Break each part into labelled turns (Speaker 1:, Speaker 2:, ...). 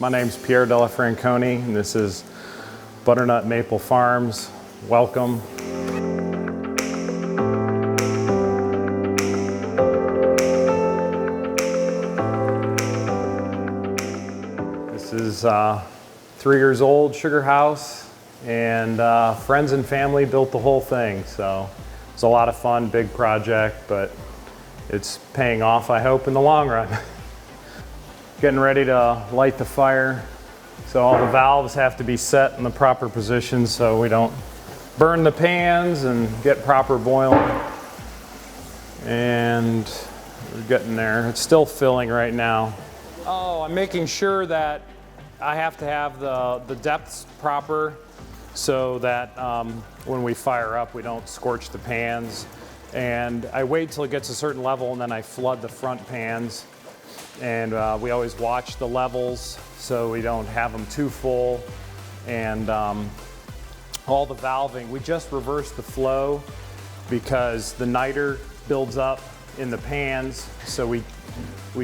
Speaker 1: My name's Pierre Della Franconi, and this is Butternut Maple Farms. Welcome. This is 3 years old sugar house, and friends and family built the whole thing, so it's a lot of fun, big project, but it's paying off, I hope, in the long run. Getting ready to light the fire. So all the valves have to be set in the proper position so we don't burn the pans and get proper boiling. And we're getting there. It's still filling right now. Oh, I'm making sure that I have to have the depths proper so that when we fire up, we don't scorch the pans. And I wait till it gets a certain level and then I flood the front pans. And we always watch the levels so we don't have them too full. And all the valving, we just reverse the flow because the niter builds up in the pans. So we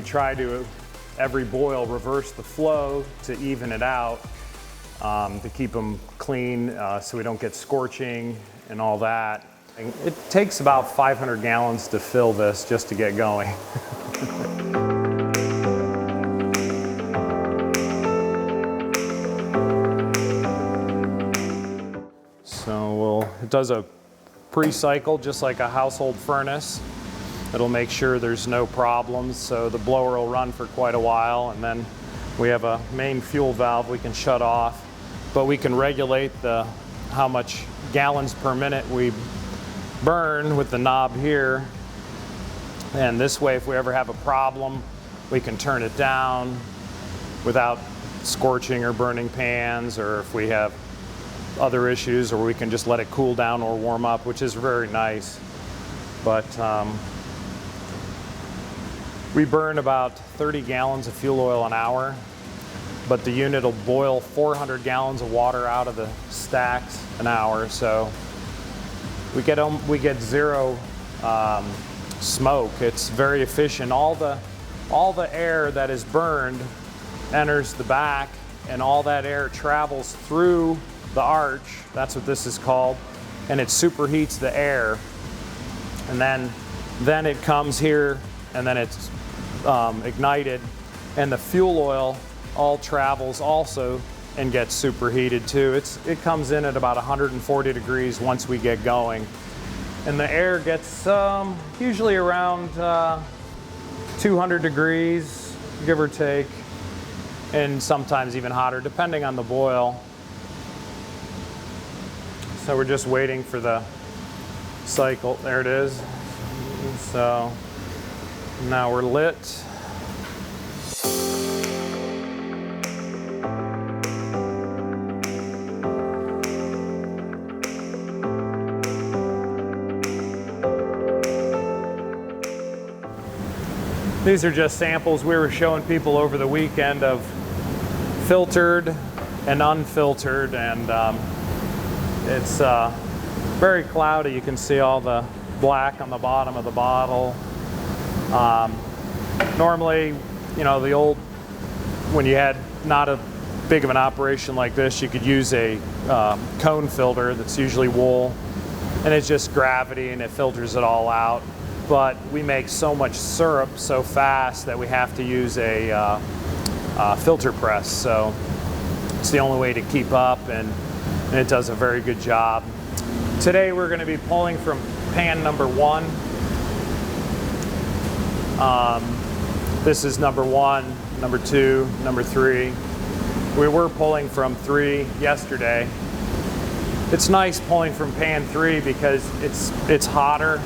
Speaker 1: try to, every boil, reverse the flow to even it out, to keep them clean so we don't get scorching and all that. And it takes about 500 gallons to fill this just to get going. So it does a pre-cycle just like a household furnace. It'll make sure there's no problems, so the blower will run for quite a while, and then we have a main fuel valve we can shut off, but we can regulate how much gallons per minute we burn with the knob here. And this way, if we ever have a problem, we can turn it down without scorching or burning pans, or if we have other issues, or we can just let it cool down or warm up, which is very nice. But we burn about 30 gallons of fuel oil an hour, but the unit will boil 400 gallons of water out of the stacks an hour, so we get zero smoke. It's very efficient. All the air that is burned enters the back, and all that air travels through the arch, that's what this is called, and it superheats the air, and then it comes here, and then it's ignited, and the fuel oil all travels also and gets superheated too. It comes in at about 140 degrees once we get going, and the air gets usually around 200 degrees, give or take, and sometimes even hotter depending on the boil. So we're just waiting for the cycle. There it is. So now we're lit. These are just samples we were showing people over the weekend of filtered and unfiltered, and it's very cloudy. You can see all the black on the bottom of the bottle. Normally, you know, when you had not a big of an operation like this, you could use a cone filter that's usually wool, and it's just gravity and it filters it all out. But we make so much syrup so fast that we have to use a filter press. So it's the only way to keep up, and it does a very good job. Today we're going to be pulling from pan number 1. This is number 1, number 2, number 3. We were pulling from 3 yesterday. It's nice pulling from pan 3 because it's hotter,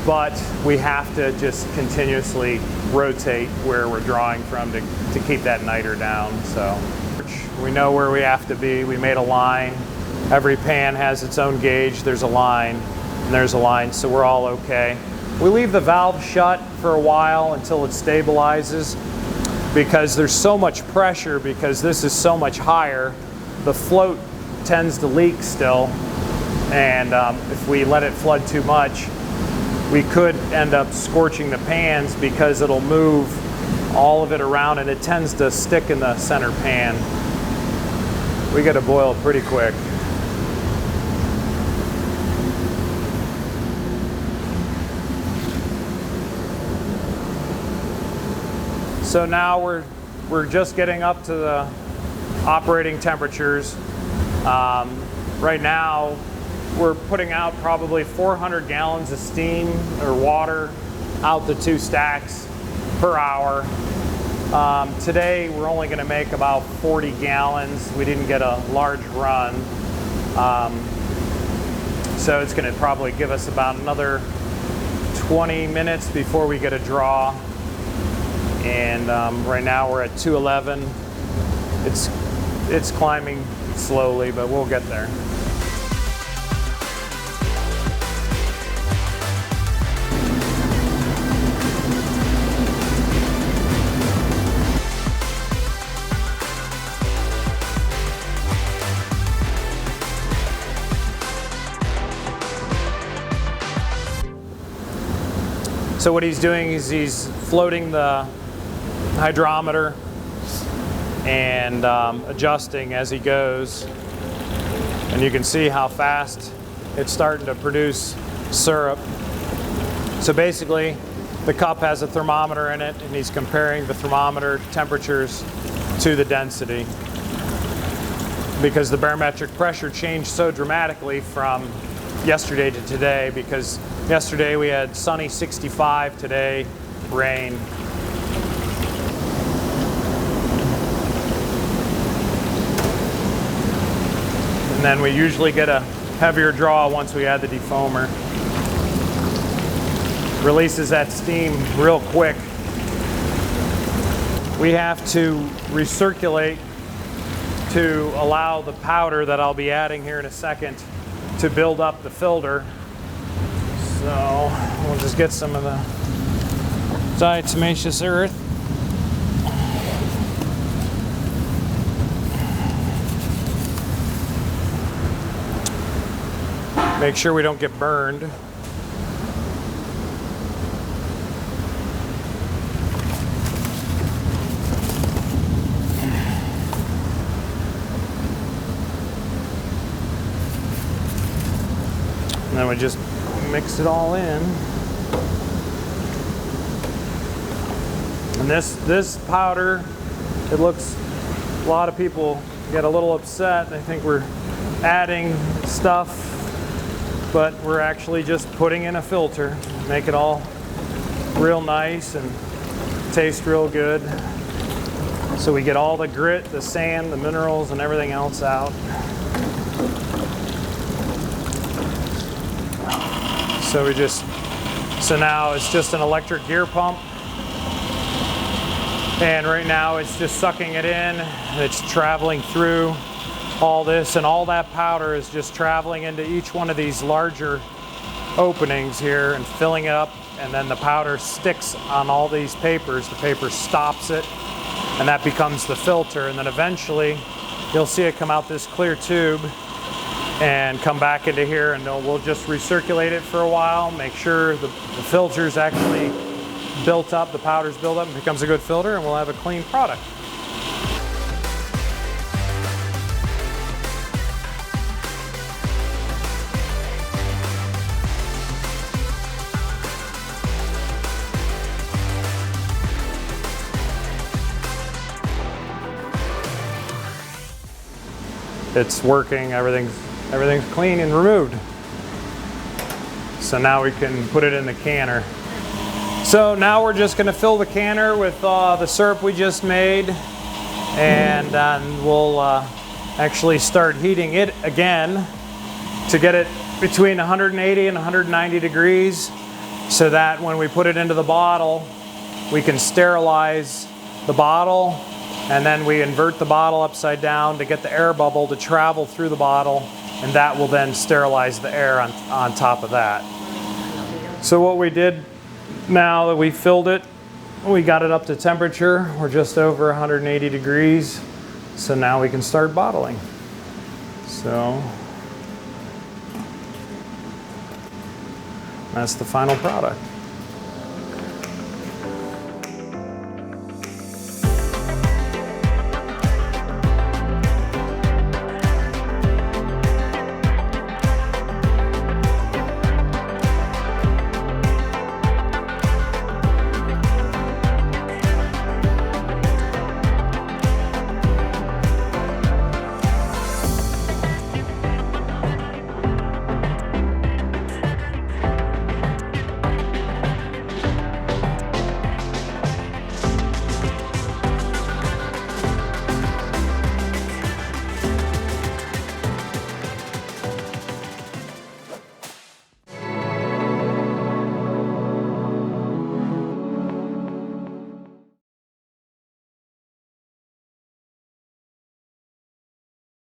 Speaker 1: but we have to just continuously rotate where we're drawing from to keep that niter down. So we know where we have to be. We made a line. Every pan has its own gauge. There's a line, and there's a line, so we're all okay. We leave the valve shut for a while until it stabilizes, because there's so much pressure, because this is so much higher. The float tends to leak still, and if we let it flood too much, we could end up scorching the pans because it'll move all of it around, and it tends to stick in the center pan. We got to boil pretty quick. So now we're just getting up to the operating temperatures. Right now we're putting out probably 400 gallons of steam or water out the 2 stacks per hour. Today we're only going to make about 40 gallons. We didn't get a large run. So it's going to probably give us about another 20 minutes before we get a draw. And right now we're at 211. It's climbing slowly, but we'll get there. So what he's doing is he's floating the hydrometer and adjusting as he goes, and you can see how fast it's starting to produce syrup. So basically the cup has a thermometer in it, and he's comparing the thermometer temperatures to the density, because the barometric pressure changed so dramatically from yesterday to today, because yesterday we had sunny 65, today rain. And then we usually get a heavier draw once we add the defoamer. Releases that steam real quick. We have to recirculate to allow the powder that I'll be adding here in a second to build up the filter. So we'll just get some of the diatomaceous earth. Make sure we don't get burned. And then we just mix it all in. And this powder, it looks, a lot of people get a little upset. They think we're adding stuff, but we're actually just putting in a filter. Make it all real nice and taste real good. So we get all the grit, the sand, the minerals, and everything else out. So now it's just an electric gear pump. And right now it's just sucking it in. It's traveling through all this, and all that powder is just traveling into each one of these larger openings here and filling it up, and then the powder sticks on all these papers. The paper stops it, and that becomes the filter, and then eventually you'll see it come out this clear tube and come back into here, and we'll just recirculate it for a while, make sure the filter's actually built up, the powder's built up, and becomes a good filter, and we'll have a clean product. It's working, everything's clean and removed. So now we can put it in the canner. So now we're just gonna fill the canner with the syrup we just made, and then we'll actually start heating it again to get it between 180 and 190 degrees, so that when we put it into the bottle, we can sterilize the bottle. And then we invert the bottle upside down to get the air bubble to travel through the bottle, and that will then sterilize the air on top of that. So what we did, now that we filled it, we got it up to temperature. We're just over 180 degrees. So now we can start bottling. So that's the final product.